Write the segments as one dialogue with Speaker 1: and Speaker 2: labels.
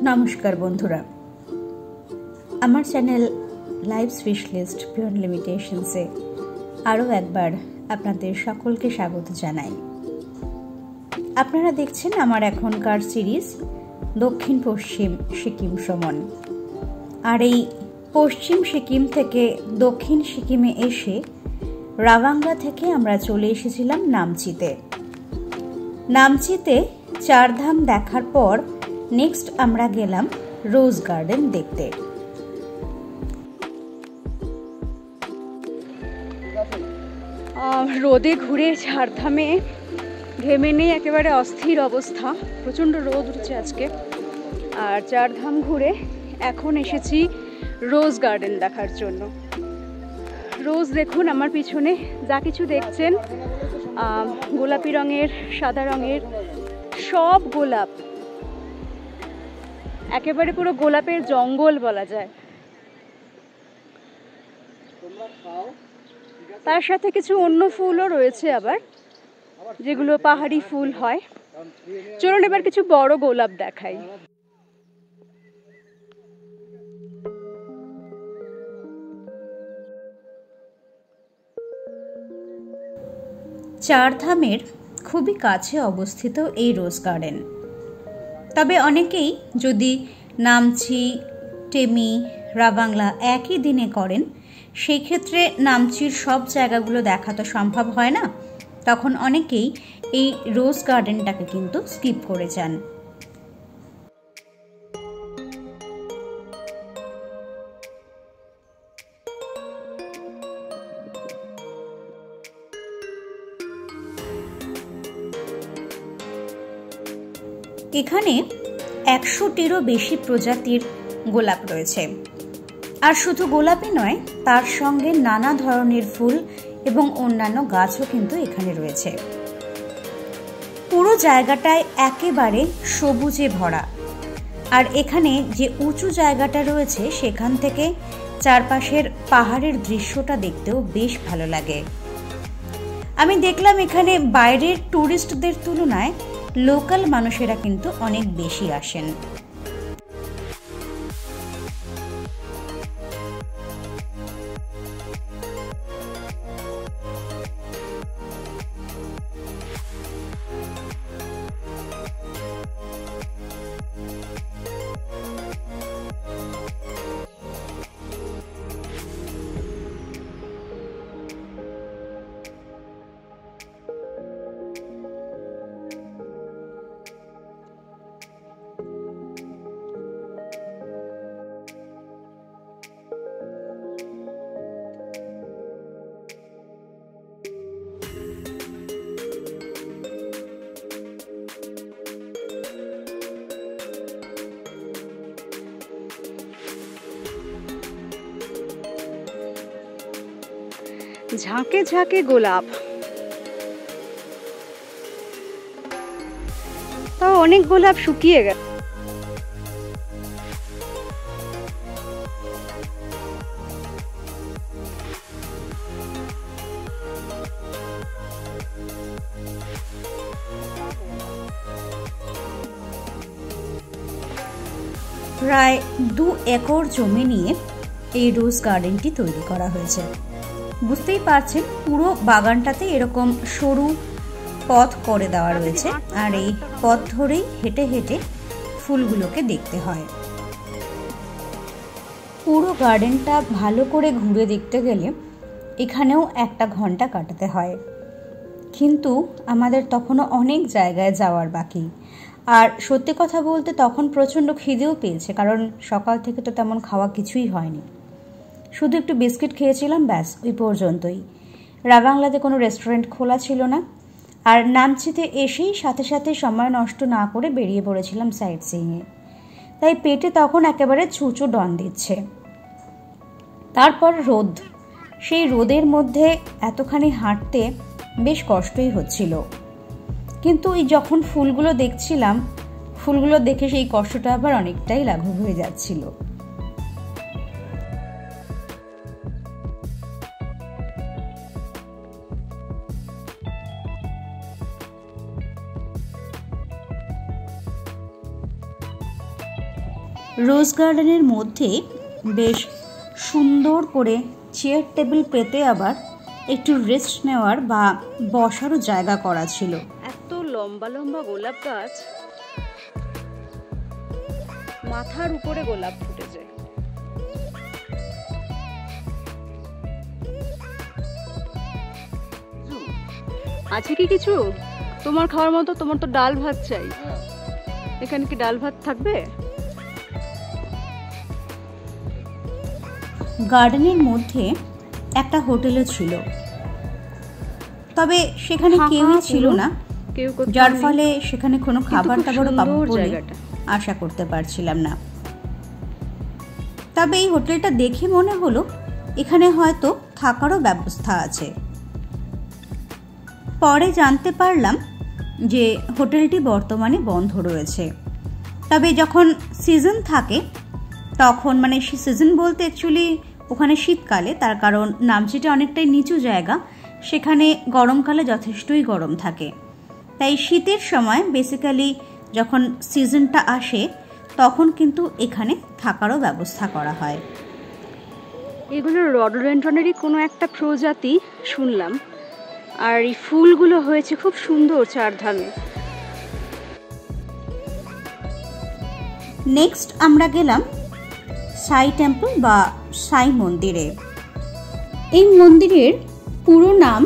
Speaker 1: নমস্কার বন্ধুরা, আমার channel life's wish list beyond লিমিটেশনসে আরও একবার আপনাদের সকলকে স্বাগত জানাই। আপনারা দেখছেন আমার এখনকার সিরিজ দক্ষিণ পশ্চিম সিকিম ভ্রমণ। আর এই পশ্চিম সিকিম থেকে দক্ষিণ সিকিমে এসে রাভাংলা থেকে আমরা চলে এসেছিলাম নামচিতে। নামচিতে চারধাম দেখার পর নেক্সট আমরা গেলাম রোজ গার্ডেন দেখতে। রোদে ঘুরে চারধামে ঘেমে নেই, একেবারে অস্থির অবস্থা, প্রচণ্ড রোদ উঠছে আজকে। আর চারধাম ঘুরে এখন এসেছি রোজ গার্ডেন দেখার জন্য। রোজ দেখুন, আমার পিছনে যা কিছু দেখছেন গোলাপি রঙের, সাদা রঙের, সব গোলাপ, একেবারে পুরো গোলাপের জঙ্গল বলা যায়। তার সাথে কিছু অন্য ফুলও রয়েছে আবার, যেগুলো পাহাড়ি ফুল হয়। চলুন এবার কিছু বড় গোলাপ দেখাই। চারধামের খুবই কাছে অবস্থিত এই রোজ গার্ডেন। তবে অনেকেই যদি নামচি, টেমি, রাভাংলা একই দিনে করেন, সেই ক্ষেত্রে নামচির সব জায়গাগুলো দেখা তো সম্ভব হয় না, তখন অনেকেই এই রোজ গার্ডেনটাকে কিন্তু স্কিপ করে যান। এখানে 100টিরও বেশি প্রজাতির গোলাপ রয়েছে। আর শুধু গোলাপই নয়, তার সঙ্গে নানা ধরনের ফুল এবং অন্যান্য গাছও কিন্তু এখানে রয়েছে। পুরো জায়গাটায় একেবারে সবুজে ভরা। আর এখানে যে উঁচু জায়গাটা রয়েছে, সেখান থেকে চারপাশের পাহাড়ের দৃশ্যটা দেখতেও বেশ ভালো লাগে। আমি দেখলাম এখানে বাইরের ট্যুরিস্টদের তুলনায় লোকাল মানুষেরা কিন্তু অনেক বেশি আসেন। ঝাঁকে ঝাঁকে গোলাপ, তাও অনেক গোলাপ শুকিয়ে গেছে। প্রায় 2 একর জমি নিয়ে এই রোজ গার্ডেনটি তৈরি করা হয়েছে। বুঝতেই পারছেন, পুরো বাগানটাতে এরকম সরু পথ করে দেওয়া রয়েছে, আর এই পথ ধরেই হেঁটে হেঁটে ফুলগুলোকে দেখতে হয়। পুরো গার্ডেনটা ভালো করে ঘুরে দেখতে গেলে এখানেও 1 ঘন্টা কাটাতে হয়, কিন্তু আমাদের তখনও অনেক জায়গায় যাওয়ার বাকি। আর সত্যি কথা বলতে তখন প্রচণ্ড খিদেও পেয়েছে, কারণ সকাল থেকে তো তেমন খাওয়া কিছুই হয়নি। শুধু একটু বিস্কিট খেয়েছিলাম, ব্যাস ওই পর্যন্তই। রাভাংলাতে কোনো রেস্টুরেন্ট খোলা ছিল না। আর নামচিতে এসেই সাথে সাথে সময় নষ্ট না করে বেরিয়ে পড়েছিলাম সাইট সিইংয়ে। তাই পেটে তখন একেবারে ছুঁচো ডন দিচ্ছে। তারপর রোদ, সেই রোদের মধ্যে এতখানি হাঁটতে বেশ কষ্টই হচ্ছিল। কিন্তু এই যখন ফুলগুলো দেখছিলাম, ফুলগুলো দেখে সেই কষ্টটা আবার অনেকটাই লাঘব হয়ে যাচ্ছিল। রোজ গার্ডেনের মধ্যে বেশ সুন্দর করে চেয়ার টেবিল পেতে আবার একটু রেস্ট নেওয়ার বা বসারও জায়গা করা ছিল।
Speaker 2: এত লম্বা লম্বা গোলাপ গাছ, মাথার উপরে গোলাপ ফুটে যায়। আছে কি কিছু তোমার খাওয়ার মতো? তোমার তো ডাল ভাত চাই। এখানে কি ডাল ভাত থাকবে?
Speaker 1: গার্ডেনের মধ্যে একটা হোটেলও ছিল, তবে সেখানে কেউই ছিল না, যার ফলে সেখানে কোনো খাবার টাবারও পাবো বলে আশা করতে পারছিলাম না। তবে এই হোটেলটা দেখে মনে হলো এখানে হয়তো থাকারও ব্যবস্থা আছে। পরে জানতে পারলাম যে হোটেলটি বর্তমানে বন্ধ রয়েছে। তবে যখন সিজন থাকে তখন, মানে সিজন বলতে অ্যাকচুয়ালি ওখানে শীতকালে, তার কারণ নামচিটা অনেকটাই নিচু জায়গা, সেখানে গরমকালে যথেষ্টই গরম থাকে। তাই শীতের সময় বেসিক্যালি যখন সিজনটা আসে তখন কিন্তু এখানে থাকারও ব্যবস্থা করা হয়।
Speaker 2: এগুলো রডোডেন্ড্রনেরই কোনো একটা প্রজাতি শুনলাম, আর এই ফুলগুলো হয়েছে খুব সুন্দর চারধামে।
Speaker 1: নেক্সট আমরা গেলাম সাই টেম্পল বা সাই মন্দিরে। এই মন্দিরের পুরো নাম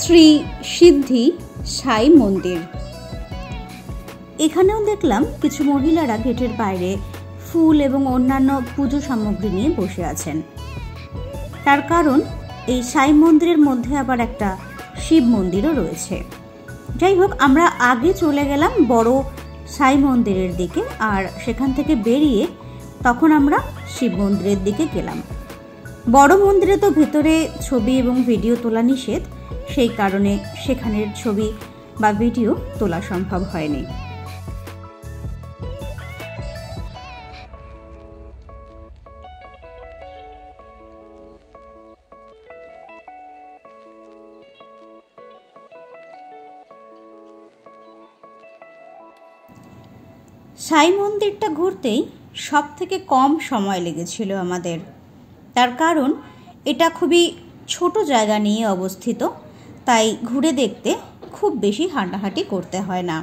Speaker 1: শ্রী সিদ্ধি সাই মন্দির। এখানেও দেখলাম কিছু মহিলারা গেটের বাইরে ফুল এবং অন্যান্য পুজো সামগ্রী নিয়ে বসে আছেন। তার কারণ এই সাই মন্দিরের মধ্যে আবার একটা শিব মন্দিরও রয়েছে। যাই হোক, আমরা আগে চলে গেলাম বড় সাই মন্দিরের দিকে, আর সেখান থেকে বেরিয়ে তখন আমরা শিব মন্দিরের দিকে গেলাম। বড় মন্দিরে তো ভেতরে ছবি এবং ভিডিও তোলা নিষেধ, সেই কারণে সেখানের ছবি বা ভিডিও তোলা সম্ভব হয়নি। সাই মন্দিরটা ঘুরতেই সব থেকে কম সময় লেগেছিল আমাদের, তার কারণ এটা খুবই ছোট জায়গা নিয়ে অবস্থিত, তাই ঘুরে দেখতে খুব বেশি হাঁটাহাঁটি করতে হয় না।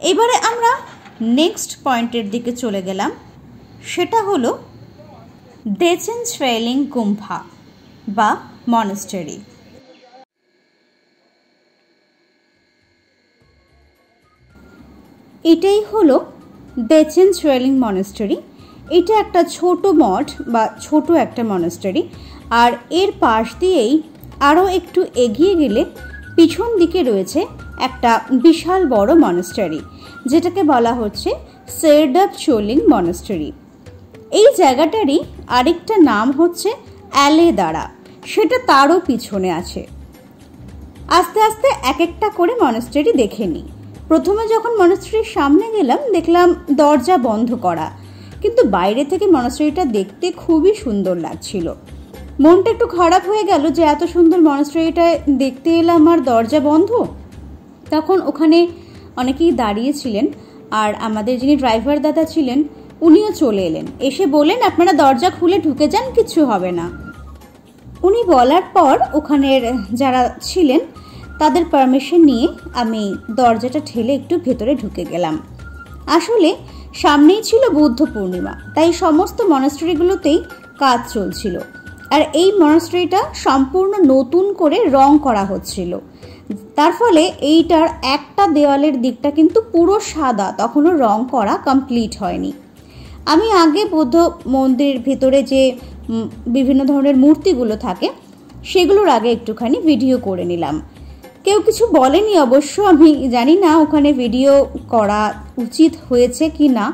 Speaker 1: এবারে আমরা নেক্সট পয়েন্টের দিকে চলে গেলাম, সেটা হলো দেচেনছুয়েলিং গুম্ফা বা মনাস্টারি। এটাই হলো দেচেনছুয়েলিং মনাস্টারি। এটা একটা ছোট মঠ বা ছোট একটা মনাস্টারি, আর এর পাশ দিয়েই আরও একটু এগিয়ে গেলে পিছন দিকে রয়েছে একটা বিশাল বড় মনাস্টারি, যেটাকে বলা হচ্ছে সেরডাপ চোলিং মনাস্টারি। এই জায়গাটারই আরেকটা নাম হচ্ছে অ্যালেদারা, সেটা তারও পিছনে আছে। আস্তে আস্তে এক একটা করে মনাস্টারি দেখে নিই। প্রথমে যখন মনাস্টারির সামনে গেলাম দেখলাম দরজা বন্ধ করা, কিন্তু বাইরে থেকে মনাস্টারিটা দেখতে খুবই সুন্দর লাগছিল। মনটা একটু খারাপ হয়ে গেল যে এত সুন্দর মনাস্টারিটা দেখতে এলাম আর দরজা বন্ধ। তখন ওখানে অনেকেই দাঁড়িয়েছিলেন, আর আমাদের যিনি ড্রাইভার দাদা ছিলেন উনিও চলে এলেন, এসে বললেন আপনারা দরজা খুলে ঢুকে যান, কিচ্ছু হবে না। উনি বলার পর ওখানের যারা ছিলেন তাদের পারমিশন নিয়ে আমি দরজাটা ঠেলে একটু ভেতরে ঢুকে গেলাম। আসলে সামনেই ছিল বুদ্ধ পূর্ণিমা, তাই সমস্ত মনাস্টারিগুলোতেই কাজ চলছিল, আর এই মনাস্টারিটা সম্পূর্ণ নতুন করে রং করা হচ্ছিল। তার ফলে এইটার একটা দেওয়ালের দিকটা কিন্তু পুরো সাদা, তখনও রং করা কমপ্লিট হয়নি। আমি আগে বৌদ্ধ মন্দিরের ভেতরে যে বিভিন্ন ধরনের মূর্তিগুলো থাকে সেগুলোর আগে একটুখানি ভিডিও করে নিলাম। কেউ কিছু বলেনি অবশ্য, আমি জানি না ওখানে ভিডিও করা উচিত হয়েছে কি না,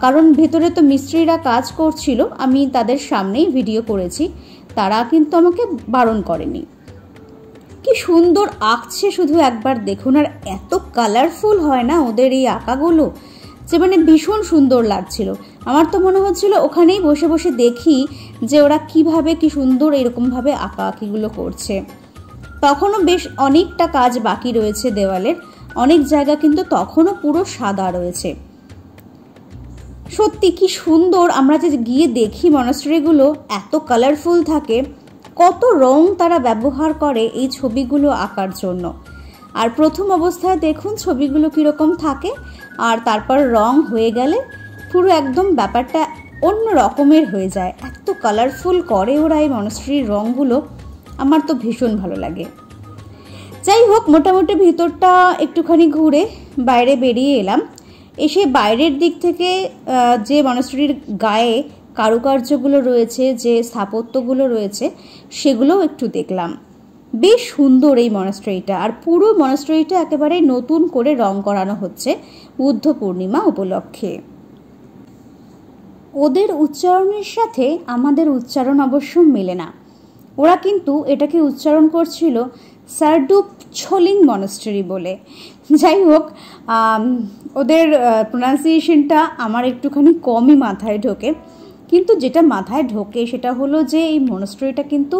Speaker 1: কারণ ভেতরে তো মিস্ত্রিরা কাজ করছিল, আমি তাদের সামনেই ভিডিও করেছি, তারা কিন্তু আমাকে বারণ করেনি। কি সুন্দর আঁকছে শুধু একবার দেখুন, আর এত কালারফুল হয় না ওদের এই আঁকাগুলো, যে মানে ভীষণ সুন্দর লাগছিল। আমার তো মনে হচ্ছিল ওখানেই বসে বসে দেখি যে ওরা কিভাবে কি সুন্দর এরকমভাবে আঁকা আঁকিগুলো করছে। তখনও বেশ অনেকটা কাজ বাকি রয়েছে দেওয়ালের, অনেক জায়গা কিন্তু তখনও পুরো সাদা রয়েছে। সত্যি কি সুন্দর। আমরা যে গিয়ে দেখি মনাস্ট্রিগুলো এত কালারফুল থাকে, কত রং তারা ব্যবহার করে এই ছবিগুলো আঁকার জন্য। আর প্রথম অবস্থায় দেখুন ছবিগুলো কীরকম থাকে, আর তারপর রং হয়ে গেলে পুরো একদম ব্যাপারটা অন্য রকমের হয়ে যায়। এত কালারফুল করে ওরা এই মনাস্ট্রির রঙগুলো, আমার তো ভীষণ ভালো লাগে। যাই হোক, মোটামুটি ভিতরটা একটুখানি ঘুরে বাইরে বেরিয়ে এলাম। এসে বাইরের দিক থেকে যে মনাস্ট্রির গায়ে কারুকার্যগুলো রয়েছে, যে স্থাপত্যগুলো রয়েছে, সেগুলোও একটু দেখলাম। বেশ সুন্দর এই মনাস্ট্রিটা। আর পুরো মনাস্ট্রিটা একেবারে নতুন করে রং করানো হচ্ছে বুদ্ধ পূর্ণিমা উপলক্ষে। ওদের উচ্চারণের সাথে আমাদের উচ্চারণ অবশ্য মেলে না। ওরা কিন্তু এটাকে উচ্চারণ করছিল সারডুপ ছোলিং মনাস্ট্রি বলে। যাই হোক, ওদের প্রোনাউন্সিয়েশনটা আমার একটুখানি কমই মাথায় ঢোকে, কিন্তু যেটা মাথায় ঢোকে সেটা হলো যে এই মনাস্ট্রিটা কিন্তু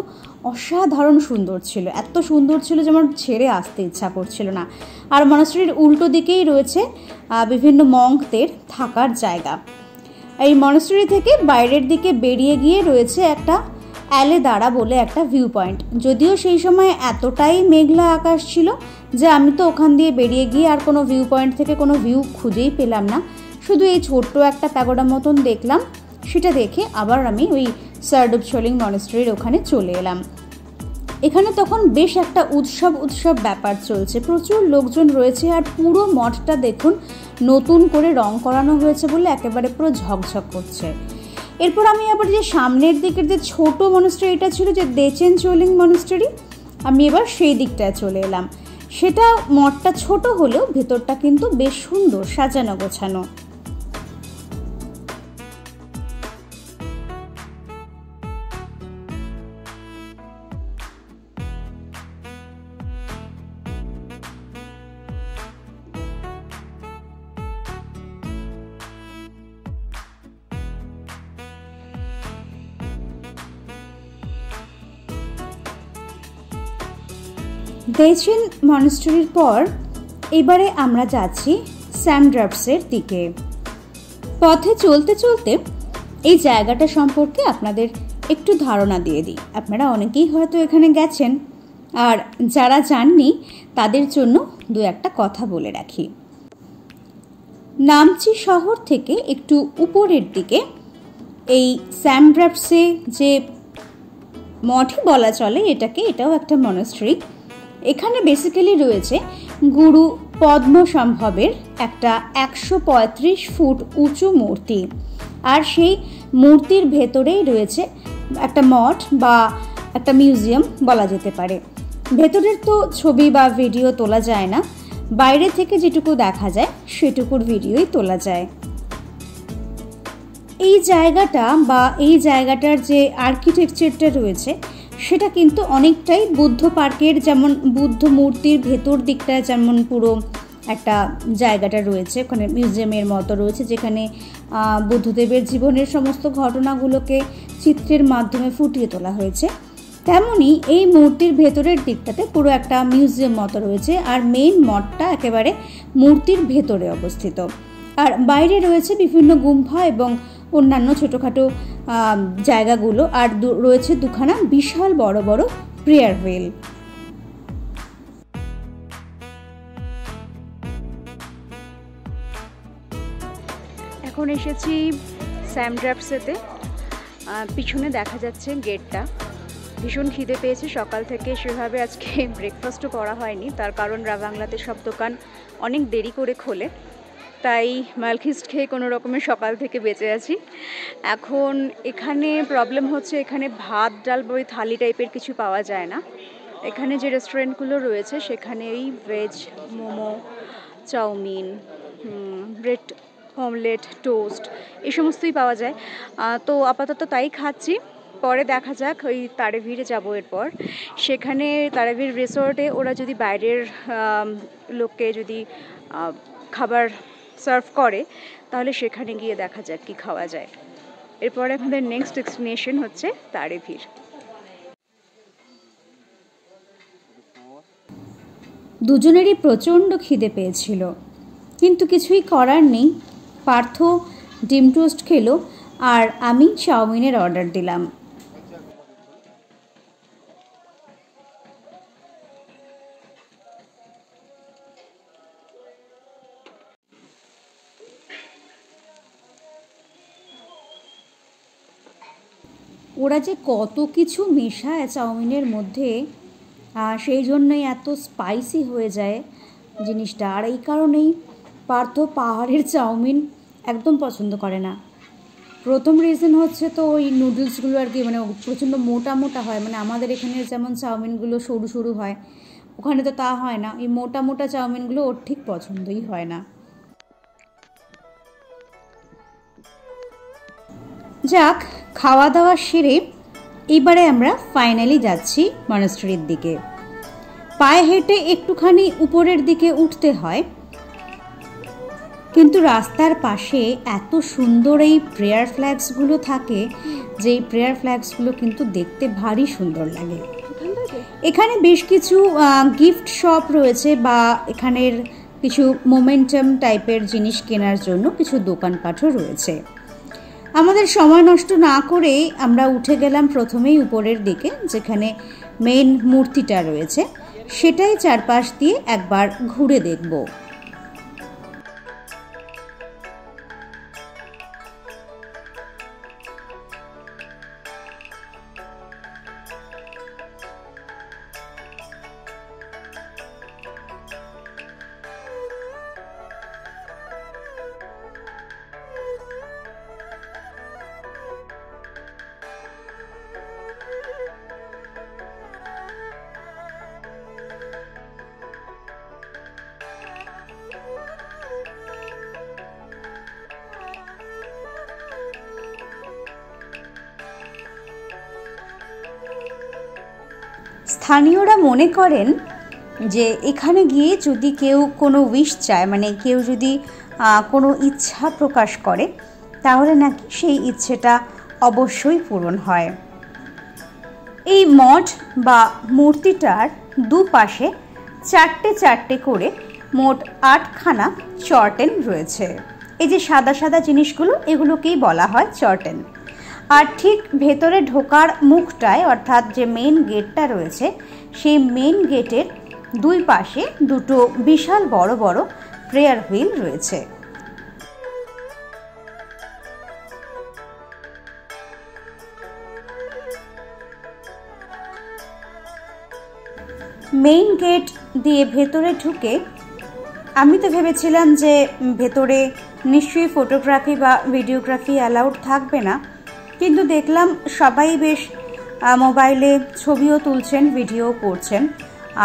Speaker 1: অসাধারণ সুন্দর ছিল। এত সুন্দর ছিল যে আমার ছেড়ে আসতে ইচ্ছা করছিল না। আর মনাস্ট্রির উল্টো দিকেই রয়েছে বিভিন্ন মঙ্কদের থাকার জায়গা। এই মনাস্ট্রি থেকে বাইরের দিকে বেরিয়ে গিয়ে রয়েছে একটা অ্যালেদারা বলে একটা ভিউ পয়েন্ট। যদিও সেই সময় এতটাই মেঘলা আকাশ ছিল যে আমি তো ওখান দিয়ে বেরিয়ে গিয়ে আর কোনো ভিউ পয়েন্ট থেকে কোনো ভিউ খুঁজেই পেলাম না। শুধু এই ছোট্ট একটা প্যাগোডা মতন দেখলাম। সেটা দেখে আবার আমি ওই সারডুপ ছোলিং মনাস্ট্রির ওখানে চলে এলাম। এখানে তখন বেশ একটা উৎসব ব্যাপার চলছে, প্রচুর লোকজন রয়েছে। আর পুরো মঠটা দেখুন নতুন করে রং করানো হয়েছে বলে একেবারে পুরো ঝকঝক করছে। এরপর আমি আবার যে সামনের দিকের যে ছোট মনাস্ট্রিটা ছিল, যে দেচেন ছোলিং মনাস্ট্রি, আমি এবার সেই দিকটায় চলে এলাম। সেটা মঠটা ছোট হলেও ভেতরটা কিন্তু বেশ সুন্দর সাজানো গোছানো। দেচেন মনাস্ট্রির পর এবারে আমরা যাচ্ছি স্যামড্রাপসের দিকে। পথে চলতে চলতে এই জায়গাটা সম্পর্কে আপনাদের একটু ধারণা দিয়ে দিই। আপনারা অনেকেই হয়তো এখানে গেছেন, আর যারা যাননি তাদের জন্য দু একটা কথা বলে রাখি। নামচি শহর থেকে একটু উপরের দিকে এই স্যামড্রাপসে যে মঠই বলা চলে এটাকে, এটাও একটা মনাস্ট্রি। এখানে বেসিক্যালি রয়েছে গুরু পদ্মসম্ভবের একটা 135 ফুট উঁচু মূর্তি। আর সেই মূর্তির ভেতরেই রয়েছে একটা মঠ বা একটা মিউজিয়াম বলা যেতে পারে। ভেতরের তো ছবি বা ভিডিও তোলা যায় না, বাইরে থেকে যেটুকু দেখা যায় সেটুকুর ভিডিওই তোলা যায়। এই জায়গাটা বা এই জায়গাটার যে আর্কিটেকচারটা রয়েছে সেটা কিন্তু অনেকটাই বুদ্ধ পার্কের, যেমন বুদ্ধ মূর্তির ভেতর দিকটায় যেমন পুরো একটা জায়গাটা রয়েছে, ওখানে মিউজিয়ামের মতো রয়েছে, যেখানে বুদ্ধদেবের জীবনের সমস্ত ঘটনাগুলোকে চিত্রের মাধ্যমে ফুটিয়ে তোলা হয়েছে। তেমনই এই মূর্তির ভেতরের দিকটাতে পুরো একটা মিউজিয়াম মতো রয়েছে। আর মেইন মঠটা একেবারে মূর্তির ভেতরে অবস্থিত। আর বাইরে রয়েছে বিভিন্ন গুম্ফা এবং অন্যান্য ছোটোখাটো জায়গাগুলো। আর রয়েছে দুখানা বিশাল বড় বড় প্রেয়ার হুইল।
Speaker 2: এখন এসেছি স্যামড্রাপসেতে। পিছনে দেখা যাচ্ছে গেটটা। ভীষণ খিদে পেয়েছে, সকাল থেকে সেভাবে আজকে ব্রেকফাস্টও করা হয়নি, তার কারণ বাংলাতে সব দোকান অনেক দেরি করে খোলে, তাই মালখিস্ট খেয়ে কোনো রকমের সকাল থেকে বেঁচে আছি। এখন এখানে প্রবলেম হচ্ছে, এখানে ভাত ডাল বা ওই থালি টাইপের কিছু পাওয়া যায় না। এখানে যে রেস্টুরেন্টগুলো রয়েছে সেখানে ওই veg momo, chow mein, bread omelette, toast এই সমস্তই পাওয়া যায়। তো আপাতত তাই খাচ্ছি, পরে দেখা যাক। ওই তারেভিরে যাবো এরপর। সেখানে তারেভির রিসোর্টে ওরা যদি বাইরের লোককে যদি খাবার সার্ভ করে তাহলে সেখানে গিয়ে দেখা যাক কি খাওয়া যায়। এরপরে আমাদের নেক্সট ডেস্টিনেশন হচ্ছে তারেভির।
Speaker 1: দুজনেরই প্রচণ্ড খিদে পেয়েছিল, কিন্তু কিছুই করার নেই। পার্থ ডিম টোস্ট খেলো আর আমি চাউমিনের অর্ডার দিলাম। ওরা যে কত কিছু মেশায় চাউমিনের মধ্যে, সেই জন্যই এত স্পাইসি হয়ে যায় জিনিসটা। আর এই কারণেই পার্থ পাহাড়ের চাউমিন একদম পছন্দ করে না। প্রথম রিজন হচ্ছে তো ওই নুডলসগুলো আর কি, মানে প্রচণ্ড মোটা মোটা হয়, মানে আমাদের এখানে যেমন চাউমিনগুলো সরু সরু হয়, ওখানে তো তা হয় না। এই মোটা মোটা চাউমিনগুলো ওর ঠিক পছন্দই হয় না। যাক, খাওয়া দাওয়া সেরে এবারে আমরা ফাইনালি যাচ্ছি মনাস্ট্রির দিকে। পায়ে হেঁটে একটুখানি উপরের দিকে উঠতে হয়, কিন্তু রাস্তার পাশে এত সুন্দর এই প্রেয়ার ফ্ল্যাগসগুলো থাকে যে এই প্রেয়ার ফ্ল্যাগসগুলো কিন্তু দেখতে ভারী সুন্দর লাগে। এখানে বেশ কিছু গিফট শপ রয়েছে, বা এখানের কিছু মোমেন্টাম টাইপের জিনিস কেনার জন্য কিছু দোকানপাটও রয়েছে। আমাদের সময় নষ্ট না করেই আমরা উঠে গেলাম প্রথমেই উপরের দিকে, যেখানে মেইন মূর্তিটা রয়েছে, সেটাই চারপাশ দিয়ে একবার ঘুরে দেখব। স্থানীয়রা মনে করেন যে এখানে গিয়ে যদি কেউ কোনো উইশ চায়, মানে কেউ যদি কোনো ইচ্ছা প্রকাশ করে, তাহলে নাকি সেই ইচ্ছেটা অবশ্যই পূরণ হয়। এই মঠ বা মূর্তিটার দুপাশে চারটে চারটে করে মোট 8খানা চর্টেন রয়েছে। এই যে সাদা সাদা জিনিসগুলো, এগুলোকেই বলা হয় চর্টেন। আর ঠিক ভেতরে ঢোকার মুখটায়, অর্থাৎ যে মেন গেটটা রয়েছে, সেই মেন গেটের দুই পাশে দুটো বিশাল বড় বড় প্রেয়ার হুইল রয়েছে। মেইন গেট দিয়ে ভেতরে ঢুকে আমি তো ভেবেছিলাম যে ভেতরে নিশ্চয়ই ফটোগ্রাফি বা ভিডিওগ্রাফি অ্যালাউড থাকবে না, কিন্তু দেখলাম সবাই বেশ মোবাইলে ছবিও তুলছেন, ভিডিও করছেন।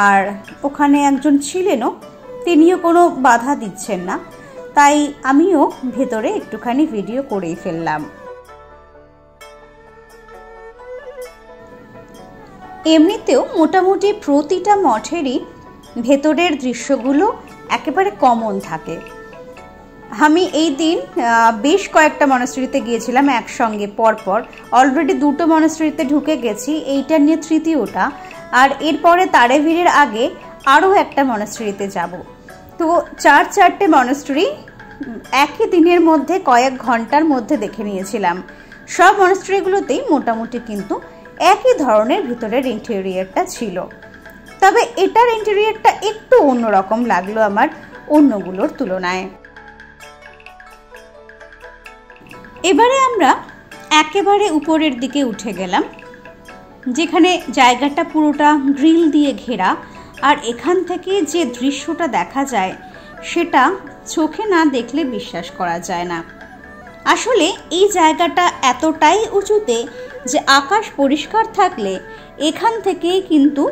Speaker 1: আর ওখানে একজন ছিলেনও, তিনিও কোনো বাধা দিচ্ছেন না, তাই আমিও ভেতরে একটুখানি ভিডিও করেই ফেললাম। এমনিতেও মোটামুটি প্রতিটা মঠেরই ভেতরের দৃশ্যগুলো একেবারে কমন থাকে। আমি এই দিন বেশ কয়েকটা মনাস্ট্রিতে গিয়েছিলাম একসঙ্গে পরপর। অলরেডি দুটো মনাস্ট্রিতে ঢুকে গেছি, এইটা নিয়ে তৃতীয়টা। আর এরপরে তারেভীরের আগে আরও একটা মনাস্ট্রিতে যাব। তো চারটে মনাস্ট্রি একই দিনের মধ্যে কয়েক ঘন্টার মধ্যে দেখে নিয়েছিলাম। সব মনাস্ট্রিগুলোতেই মোটামুটি কিন্তু একই ধরনের ভিতরের ইন্টেরিয়রটা ছিল, তবে এটার ইন্টেরিয়রটা একটু অন্যরকম লাগলো আমার অন্যগুলোর তুলনায়। এবারে আমরা একেবারে উপরের দিকে উঠে গেলাম, যেখানে জায়গাটা পুরোটা গ্রিল দিয়ে ঘেরা। আর এখান থেকে যে দৃশ্যটা দেখা যায় সেটা চোখে না দেখলে বিশ্বাস করা যায় না। আসলে এই জায়গাটা এতটাই উঁচুতে যে আকাশ পরিষ্কার থাকলে এখান থেকেই কিন্তু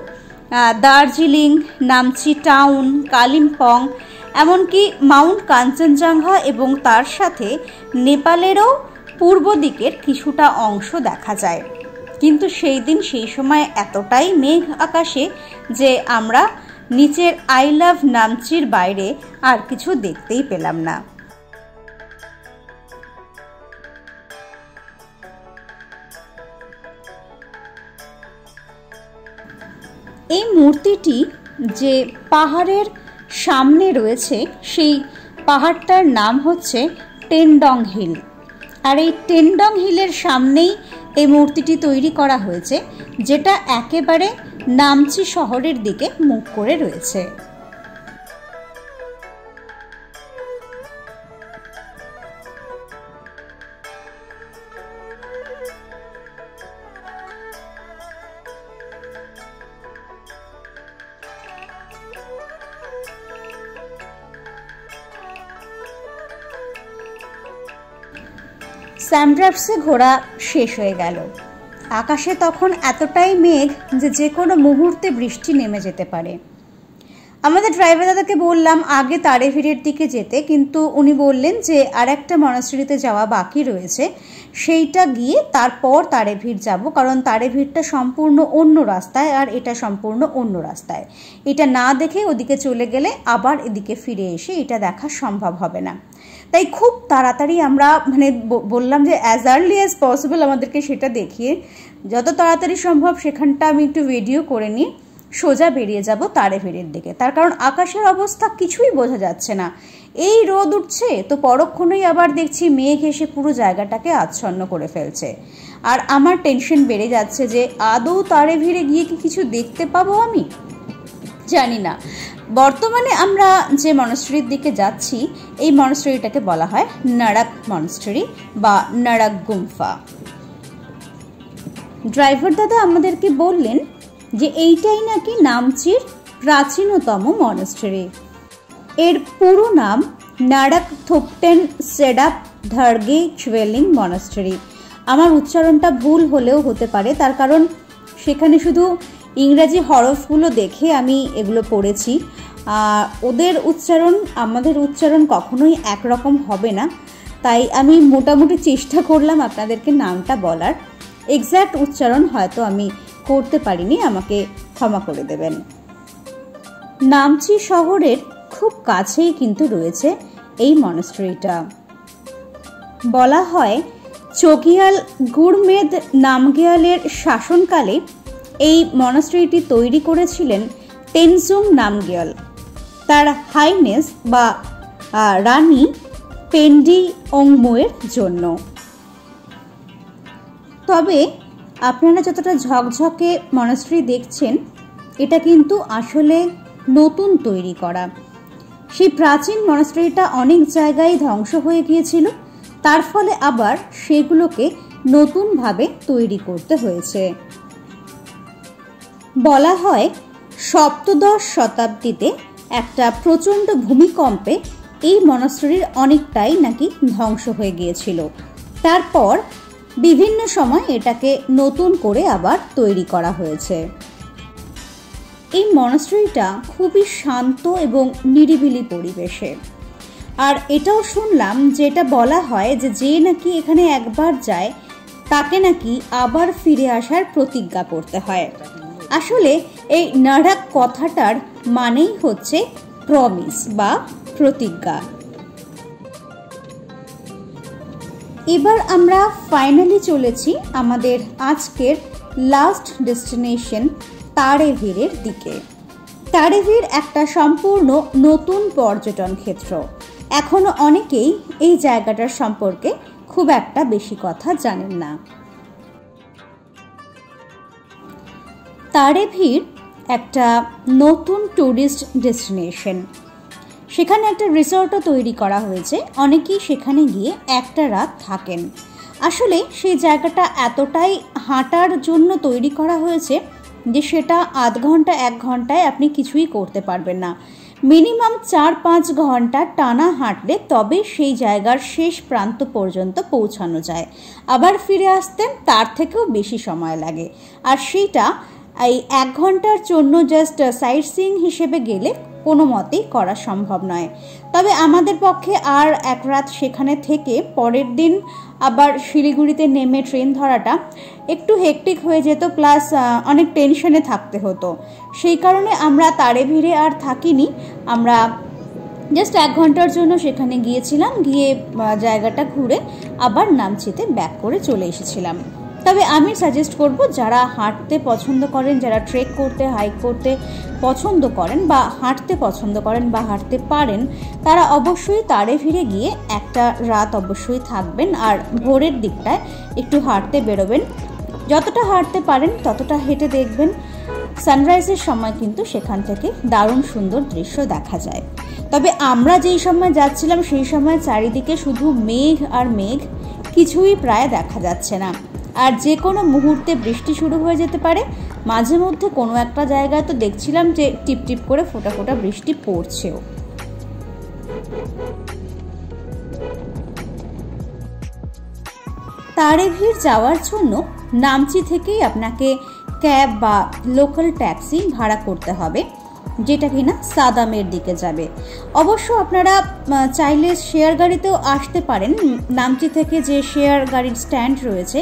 Speaker 1: দার্জিলিং, নামচি টাউন, কালিম্পং, এমনকি মাউন্ট কাঞ্চনজঙ্ঘা এবং তার সাথে নেপালেরও পূর্ব দিকের কিছুটা অংশ দেখা যায়। কিন্তু সেই দিন সেই সময় এতটাই মেঘ আকাশে যে আমরা নিচের আই লাভ নামচির বাইরে আর কিছু দেখতেই পেলাম না। এই মূর্তিটি যে পাহাড়ের সামনে রয়েছে, সেই পাহাড়টার নাম হচ্ছে টেনডং হিল। আর এই টেন্ডং হিলের সামনেই এই মূর্তিটি তৈরি করা হয়েছে, যেটা একেবারে নামচি শহরের দিকে মুখ করে রয়েছে। স্যামড্রাপসে ঘোরা শেষ হয়ে গেল। আকাশে তখন এতটাই মেঘ যে কোনো মুহূর্তে বৃষ্টি নেমে যেতে পারে। আমাদের ড্রাইভার দাদাকে বললাম আগে তারেভিরের দিকে যেতে, কিন্তু উনি বললেন যে আর একটা মনাস্ট্রিতে যাওয়া বাকি রয়েছে, সেইটা গিয়ে তারপর তারেভির যাব, কারণ তারেভিরটা সম্পূর্ণ অন্য রাস্তায় আর এটা সম্পূর্ণ অন্য রাস্তায়। এটা না দেখে ওদিকে চলে গেলে আবার এদিকে ফিরে এসে এটা দেখা সম্ভব হবে না। তাই খুব তাড়াতাড়ি আমরা বললাম যে অ্যাজ আর্লি অ্যাজ পসিবল আমাদেরকে সেটা দেখিয়ে যত তাড়াতাড়ি সম্ভব সেখানটা আমি একটু ভিডিও করে নিয়ে সোজা বেরিয়ে যাব তারেভিরের দিকে। তার কারণ আকাশের অবস্থা কিছুই বোঝা যাচ্ছে না, এই রোদ উঠছে তো পরক্ষণেই আবার দেখছি মেঘ এসে পুরো জায়গাটাকে আচ্ছন্ন করে ফেলছে। আর আমার টেনশন বেড়ে যাচ্ছে যে আদৌ তারেভিরে গিয়ে কি কিছু দেখতে পাবো আমি, জানি না। বর্তমানে আমরা যে মনাস্ট্রির দিকে যাচ্ছি এই মনাস্ট্রিটাকে বলা হয় নারাক মনাস্ট্রি বা নারাক গুম্ফা। ড্রাইভার দাদা আমাদেরকে বললেন যে এইটাই নাকি নামচির প্রাচীনতম মনাস্ট্রি। এর পুরো নাম নারাক থোপটেন সেডাপ ধারগে চুয়েলিং মনাস্ট্রি। আমার উচ্চারণটা ভুল হলেও হতে পারে, তার কারণ সেখানে শুধু ইংরাজি হরফগুলো দেখে আমি এগুলো পড়েছি। ওদের উচ্চারণ আমাদের উচ্চারণ কখনোই একরকম হবে না, তাই আমি মোটামুটি চেষ্টা করলাম আপনাদেরকে নামটা বলার। এক্স্যাক্ট উচ্চারণ হয়তো আমি করতে পারিনি, আমাকে ক্ষমা করে দেবেন। নামচি শহরের খুব কাছেই কিন্তু রয়েছে এই মনাস্ট্রিটা। বলা হয় চোগিয়াল গুরমেদ নামগিয়ালের শাসনকালে এই মনাস্ট্রিটি তৈরি করেছিলেন টেনজুং নামগিয়াল তার হাইনেস বা রানী পেন্ডি ওংমোয়ের জন্য। তবে আপনারা যতটা ঝকঝকে মনাস্ট্রি দেখছেন এটা কিন্তু আসলে নতুন তৈরি করা। সেই প্রাচীন মনাস্ট্রিটা অনেক জায়গায় ধ্বংস হয়ে গিয়েছিল, তার ফলে আবার সেগুলোকে নতুনভাবে তৈরি করতে হয়েছে। বলা হয় সপ্তদশ শতাব্দীতে একটা প্রচণ্ড ভূমিকম্পে এই মনাস্ট্রির অনেকটাই নাকি ধ্বংস হয়ে গিয়েছিল। তারপর বিভিন্ন সময় এটাকে নতুন করে আবার তৈরি করা হয়েছে। এই মনাস্ট্রিটা খুবই শান্ত এবং নিরিবিলি পরিবেশে। আর এটাও শুনলাম যেটা বলা হয় যে নাকি এখানে একবার যায় তাকে নাকি আবার ফিরে আসার প্রতিজ্ঞা করতে হয়। আসলে এই নারাক কথাটার মানেই হচ্ছে প্রমিস বা প্রতিজ্ঞা। এবার আমরা ফাইনালি চলেছি আমাদের আজকের লাস্ট ডেস্টিনেশন তারেভিরের দিকে। তারেভির একটা সম্পূর্ণ নতুন পর্যটন ক্ষেত্র। এখনো অনেকেই এই জায়গাটার সম্পর্কে খুব একটা বেশি কথা জানেন না। তারেভির একটা নতুন ট্যুরিস্ট ডেস্টিনেশন, সেখানে একটা রিসর্টও তৈরি করা হয়েছে। অনেকেই সেখানে গিয়ে একটা রাত থাকেন। আসলে সেই জায়গাটা এতটাই হাঁটার জন্য তৈরি করা হয়েছে যে সেটা আধ ঘন্টা 1 ঘন্টায় আপনি কিছুই করতে পারবেন না। মিনিমাম 4-5 ঘন্টা টানা হাঁটলে তবে সেই জায়গার শেষ প্রান্ত পর্যন্ত পৌঁছানো যায়। আবার ফিরে আসতে তার থেকেও বেশি সময় লাগে। আর সেইটা এই 1 ঘন্টার জন্য জাস্ট সাইট সিইং হিসেবে গেলে কোনো মতেই করা সম্ভব নয়। তবে আমাদের পক্ষে আর 1 রাত সেখানে থেকে পরের দিন আবার শিলিগুড়িতে নেমে ট্রেন ধরাটা একটু হেকটিক হয়ে যেত, প্লাস অনেক টেনশনে থাকতে হতো। সেই কারণে আমরা তারেভিরে আর থাকিনি, আমরা জাস্ট 1 ঘন্টার জন্য সেখানে গিয়েছিলাম, গিয়ে জায়গাটা ঘুরে আবার নামচিতে ব্যাক করে চলে এসেছিলাম। তবে আমি সাজেস্ট করব যারা হাঁটতে পছন্দ করেন, যারা ট্রেক করতে হাইক করতে পছন্দ করেন বা হাঁটতে পছন্দ করেন বা হাঁটতে পারেন, তারা অবশ্যই তারেভিরে গিয়ে একটা রাত অবশ্যই থাকবেন আর ভোরের দিকটায় একটু হাঁটতে বেরোবেন। যতটা হাঁটতে পারেন ততটা হেঁটে দেখবেন। সানরাইজের সময় কিন্তু সেখান থেকে দারুণ সুন্দর দৃশ্য দেখা যায়। তবে আমরা যেই সময় যাচ্ছিলাম সেই সময় চারিদিকে শুধু মেঘ আর মেঘ, কিছুই প্রায় দেখা যাচ্ছে না। আর যে কোনো মুহূর্তে বৃষ্টি শুরু হয়ে যেতে পারে। মাঝে মধ্যে কোনো একটা জায়গায় তো দেখছিলাম যে টিপ টিপ করে ফোঁটা ফোঁটা বৃষ্টি পড়ছেও। তারেভির যাওয়ার জন্য নামচি থেকেই আপনাকে ক্যাব বা লোকাল ট্যাক্সি ভাড়া করতে হবে, যেটা কিনা সাদামের দিকে যাবে। অবশ্য আপনারা চাইলে শেয়ার গাড়িতেও আসতে পারেন। নামচি থেকে যে শেয়ার গাড়ির স্ট্যান্ড রয়েছে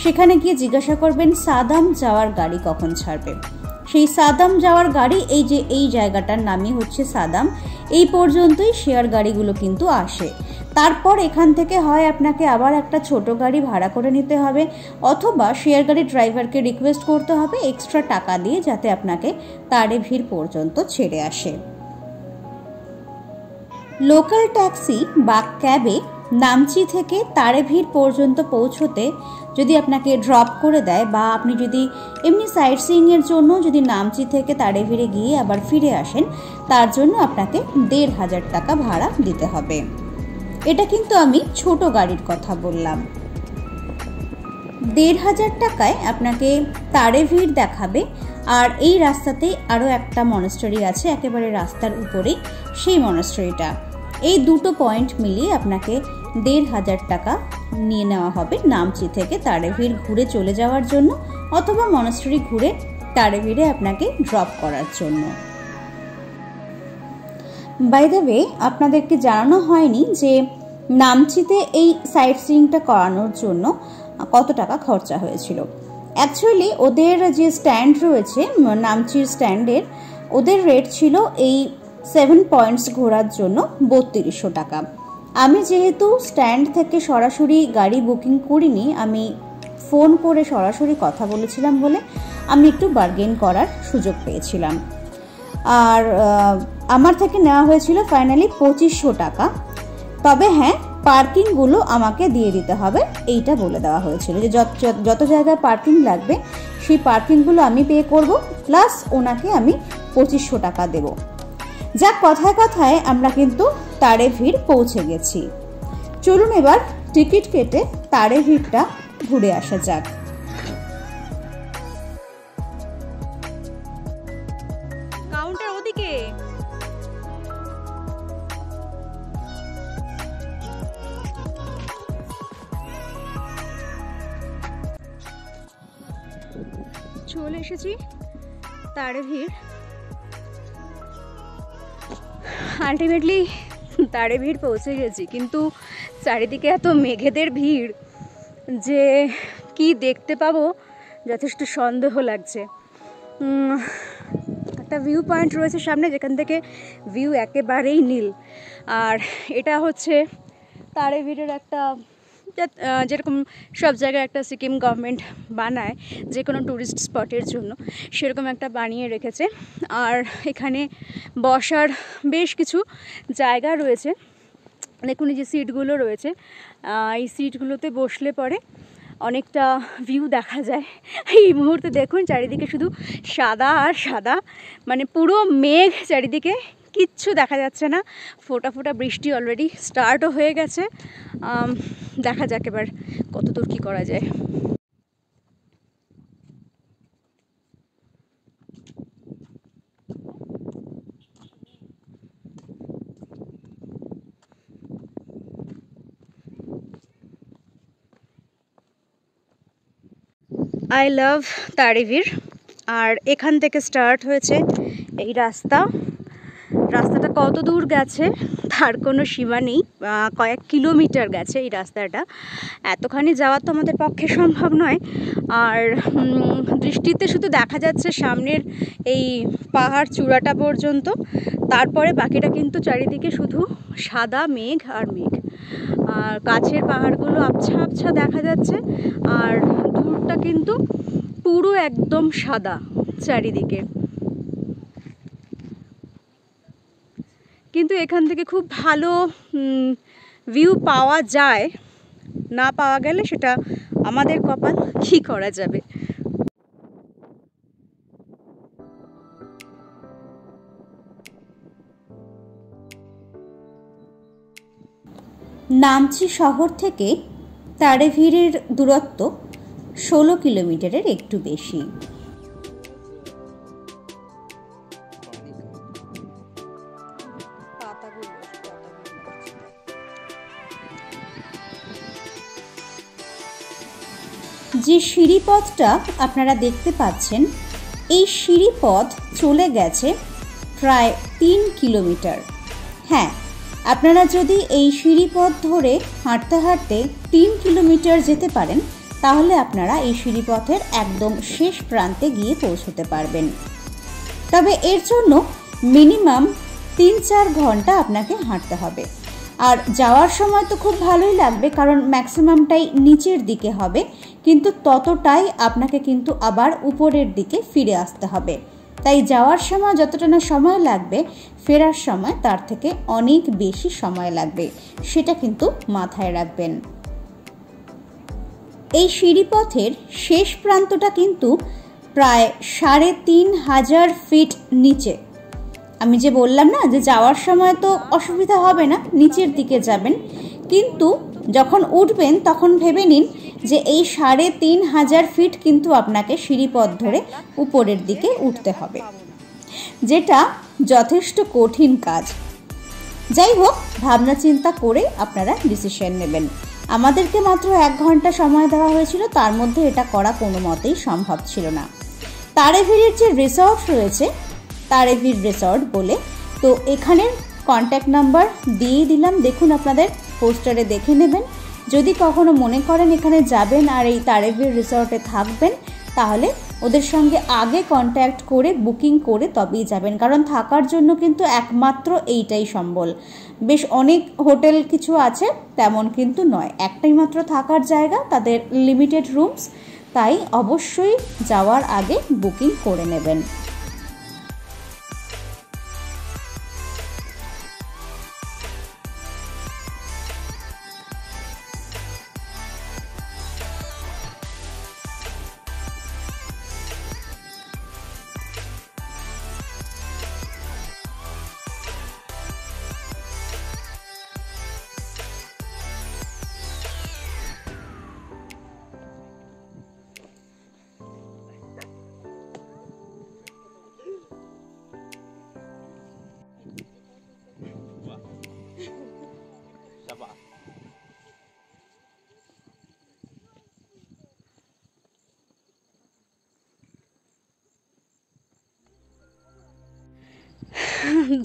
Speaker 1: সেখানে গিয়ে জিজ্ঞাসা করবেন সাদাম যাওয়ার গাড়ি কখন ছাড়বে। সেই সাদাম যাওয়ার গাড়ি, এই জায়গাটার নামই হচ্ছে সাদাম, এই পর্যন্তই শেয়ার গাড়িগুলো কিন্তু আসে। তারপর এখান থেকে হয় আপনাকে আবার একটা ছোট গাড়ি ভাড়া করে নিতে হবে, অথবা শেয়ার গাড়ির ড্রাইভারকে রিকোয়েস্ট করতে হবে এক্সট্রা টাকা দিয়ে যাতে আপনাকে তারেভির পর্যন্ত ছেড়ে আসে। লোকাল ট্যাক্সি বা ক্যাবে নামচি থেকে তারেভির পর্যন্ত পৌঁছতে যদি আপনাকে ড্রপ করে দেয় বা আপনি যদি এমনি সাইট সিইংয়ের জন্য যদি নামচি থেকে তারেভিরে গিয়ে আবার ফিরে আসেন, তার জন্য আপনাকে ১,৫০০ টাকা ভাড়া দিতে হবে। এটা কিন্তু আমি ছোট গাড়ির কথা বললাম। ১,৫০০ টাকায় আপনাকে তারেভির দেখাবে। আর এই রাস্তাতেই আরও একটা মনাস্টারি আছে একেবারে রাস্তার উপরেই, সেই মনাস্টারিটা। এই দুটো পয়েন্ট মিলিয়ে আপনাকে ১,৫০০ টাকা নিয়ে নেওয়া হবে নামচি থেকে তারেভির ঘুরে চলে যাওয়ার জন্য, অথবা মনাস্টারি ঘুরে তারেভিরে আপনাকে ড্রপ করার জন্য। বাই দ্য ওয়ে, আপনাদেরকে জানানো হয়নি যে নামচিতে এই সাইট সিইংটা করানোর জন্য কত টাকা খরচা হয়েছিল। অ্যাকচুয়ালি ওদের যে স্ট্যান্ড রয়েছে নামচির স্ট্যান্ডের, ওদের রেট ছিল এই 7 পয়েন্টস ঘোরার জন্য ৩২০০ টাকা। আমি যেহেতু স্ট্যান্ড থেকে সরাসরি গাড়ি বুকিং করিনি, আমি ফোন করে সরাসরি কথা বলেছিলাম বলে আমি একটু বার্গেন করার সুযোগ পেয়েছিলাম। আর আমার থেকে নেওয়া হয়েছিল ফাইনালি ২৫০০ টাকা। তবে হ্যাঁ, পার্কিংগুলো আমাকে দিয়ে দিতে হবে, এইটা বলে দেওয়া হয়েছিল যে যত জায়গায় পার্কিং লাগবে সেই পার্কিংগুলো আমি পে করব, প্লাস ওনাকে আমি ২৫০০ টাকা দেব। যাক, কথায় কথায় আমরা কিন্তু তারেভির পৌঁছে গেছি। চলুন এবার টিকিট কেটে তারেভিরটা ঘুরে আসা যাক।
Speaker 2: কাউন্টার ওদিকে। চলে এসেছি তারেভির। আলটিমেটলি তারেভির পৌঁছে গেছি, কিন্তু চারিদিকে এত মেঘেদের ভিড় যে কি দেখতে পাবো যথেষ্ট সন্দেহ লাগছে। একটা ভিউ পয়েন্ট রয়েছে সামনে, যেখান থেকে ভিউ একেবারেই নীল। আর এটা হচ্ছে তারেভিরের একটা, যেরকম সব জায়গায় একটা সিকিম গভর্নমেন্ট বানায় যে কোনো ট্যুরিস্ট স্পটের জন্য, সেরকম একটা বানিয়ে রেখেছে। আর এখানে বসার বেশ কিছু জায়গা রয়েছে। দেখুন এই যে সিটগুলো রয়েছে, এই সিটগুলোতে বসলে পরে অনেকটা ভিউ দেখা যায়। এই মুহূর্তে দেখুন চারিদিকে শুধু সাদা আর সাদা, মানে পুরো মেঘ চারিদিকে, কিচ্ছু দেখা যাচ্ছে না। ফোঁটা ফোঁটা বৃষ্টি অলরেডি স্টার্টও হয়ে গেছে। দেখা যাক এবার কতদূর কী করা যায়। I love তারেভির। আর এখান থেকে স্টার্ট হয়েছে এই রাস্তাটা কত দূর গেছে তার কোনো সীমা নেই, কয়েক কিলোমিটার গেছে এই রাস্তাটা। এতখানি যাওয়া তো আমাদের পক্ষে সম্ভব নয়। আর দৃষ্টিতে শুধু দেখা যাচ্ছে সামনের এই পাহাড় চূড়াটা পর্যন্ত, তারপরে বাকিটা কিন্তু চারিদিকে শুধু সাদা মেঘ আর মেঘ। আর কাছের পাহাড়গুলো আবছা আবছা দেখা যাচ্ছে, আর দূরটা কিন্তু পুরো একদম সাদা চারিদিকে। কিন্তু এখান থেকে খুব ভালো ভিউ পাওয়া যায়, না পাওয়া গেলে সেটা আমাদের কপাল, কি করা যাবে।
Speaker 1: নামচি শহর থেকে তারেভিরের দূরত্ব 16 কিলোমিটারের একটু বেশি। যে সিঁড়িপথটা আপনারা দেখতে পাচ্ছেন, এই সিঁড়িপথ চলে গেছে প্রায় 3 কিলোমিটার। হ্যাঁ, আপনারা যদি এই সিঁড়িপথ ধরে হাঁটতে হাঁটতে 3 কিলোমিটার যেতে পারেন, তাহলে আপনারা এই সিঁড়িপথের একদম শেষ প্রান্তে গিয়ে পৌঁছতে পারবেন। তবে এর জন্য মিনিমাম 3-4 ঘন্টা আপনাকে হাঁটতে হবে। আর যাওয়ার সময় তো খুব ভালোই লাগবে, কারণ ম্যাক্সিমামটাই নিচের দিকে হবে, কিন্তু ততটাই আপনাকে কিন্তু আবার উপরের দিকে ফিরে আসতে হবে। তাই যাওয়ার সময় যতটা না সময় লাগবে, ফেরার সময় তার থেকে অনেক বেশি সময় লাগবে, সেটা কিন্তু মাথায় রাখবেন। এই সিঁড়িপথের শেষ প্রান্তটা কিন্তু প্রায় 3500 ফিট নিচে। আমি যে বললাম না যে যাওয়ার সময় তো অসুবিধা হবে না, নিচের দিকে যাবেন, কিন্তু যখন উঠবেন তখন ভেবে নিন যে এই 3500 ফিট কিন্তু আপনাকে সিঁড়িপথ ধরে উপরের দিকে উঠতে হবে, যেটা যথেষ্ট কঠিন কাজ। যাই হোক, ভাবনা চিন্তা করে আপনারা ডিসিশন নেবেন। আমাদেরকে মাত্র 1 ঘন্টা সময় দেওয়া হয়েছিল, তার মধ্যে এটা করা কোনো মতেই সম্ভব ছিল না। তারেভিরের যে রিসর্ট রয়েছে, তারেভির রিসর্ট বলে, তো এখানের কন্ট্যাক্ট নাম্বার দিয়ে দিলাম, দেখুন আপনাদের পোস্টারে দেখে নেবেন। যদি কখনো মনে করেন এখানে যাবেন আর এই তারেভির রিসর্টে থাকবেন, তাহলে ওদের সঙ্গে আগে কন্ট্যাক্ট করে বুকিং করে তবেই যাবেন, কারণ থাকার জন্য কিন্তু একমাত্র এইটাই সম্বল। বেশ অনেক হোটেল কিছু আছে, তেমন কিন্তু নয়, একটাই মাত্র থাকার জায়গা, তাদের লিমিটেড রুমস, তাই অবশ্যই যাওয়ার আগে বুকিং করে নেবেন।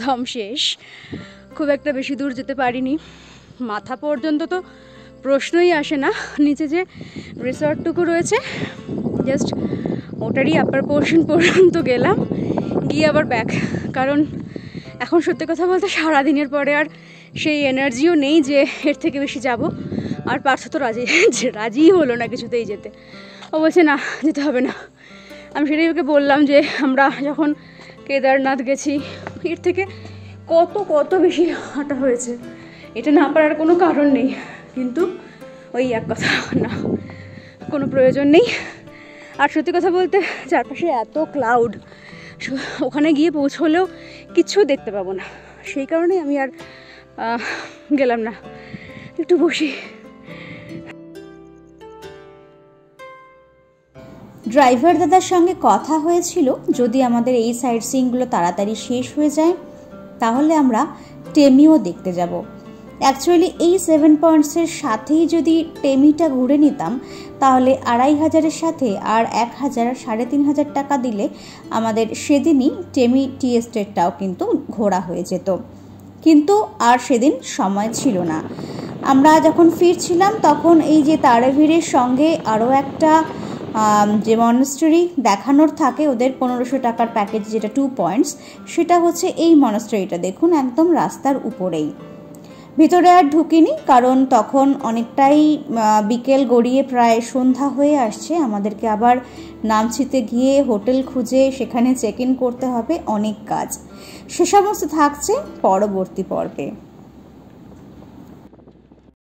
Speaker 2: দম শেষ, খুব একটা বেশি দূর যেতে পারিনি, মাথা পর্যন্ত তো প্রশ্নই আসে না। নিচে যে রিসর্টটুকু রয়েছে, জাস্ট ওটারই আপার পোর্শন পর্যন্ত গেলাম, গিয়ে আবার ব্যাক। কারণ এখন সত্যি কথা বলতে সারাদিনের পরে আর সেই এনার্জিও নেই যে এর থেকে বেশি যাব। আর পার্থ তো রাজিই হলো না কিছুতেই যেতে, ও বলছে না যেতে হবে না। আমি সেটাই ওকে বললাম যে আমরা যখন কেদারনাথ গেছি, এর থেকে কত কত বেশি হাঁটা হয়েছে, এটা না পারার কোনো কারণ নেই, কিন্তু ওই এক কথা, না কোনো প্রয়োজন নেই। আর সত্যি কথা বলতে চারপাশে এত ক্লাউড, ওখানে গিয়ে পৌঁছলেও কিচ্ছু দেখতে পাবো না, সেই কারণে আমি আর গেলাম না, একটু বসি।
Speaker 1: ড্রাইভার দাদার সঙ্গে কথা হয়েছিল, যদি আমাদের এই সাইট সিইংগুলো তাড়াতাড়ি শেষ হয়ে যায় তাহলে আমরা টেমিও দেখতে যাব। অ্যাকচুয়ালি এই 7 পয়েন্টসের সাথেই যদি টেমিটা ঘুরে নিতাম, তাহলে 2500-এর সাথে আর 1000 3500 টাকা দিলে আমাদের সেদিনই টেমি টি এস্টেটটাও কিন্তু ঘোরা হয়ে যেত, কিন্তু আর সেদিন সময় ছিল না। আমরা যখন ফিরছিলাম তখন এই যে তারেভিরের সঙ্গে আরও একটা যে মনাস্টারি দেখানোর থাকে ওদের 1500 টাকার প্যাকেজ, যেটা 2 পয়েন্টস, সেটা হচ্ছে এই মনাস্টারিটা, দেখুন একদম রাস্তার উপরেই। ভিতরে আর ঢুকিনি, কারণ তখন অনেকটাই বিকেল গড়িয়ে প্রায় সন্ধ্যা হয়ে আসছে। আমাদেরকে আবার নামচিতে গিয়ে হোটেল খুঁজে সেখানে চেক ইন করতে হবে, অনেক কাজ। সে সমস্ত থাকছে পরবর্তী পর্বে।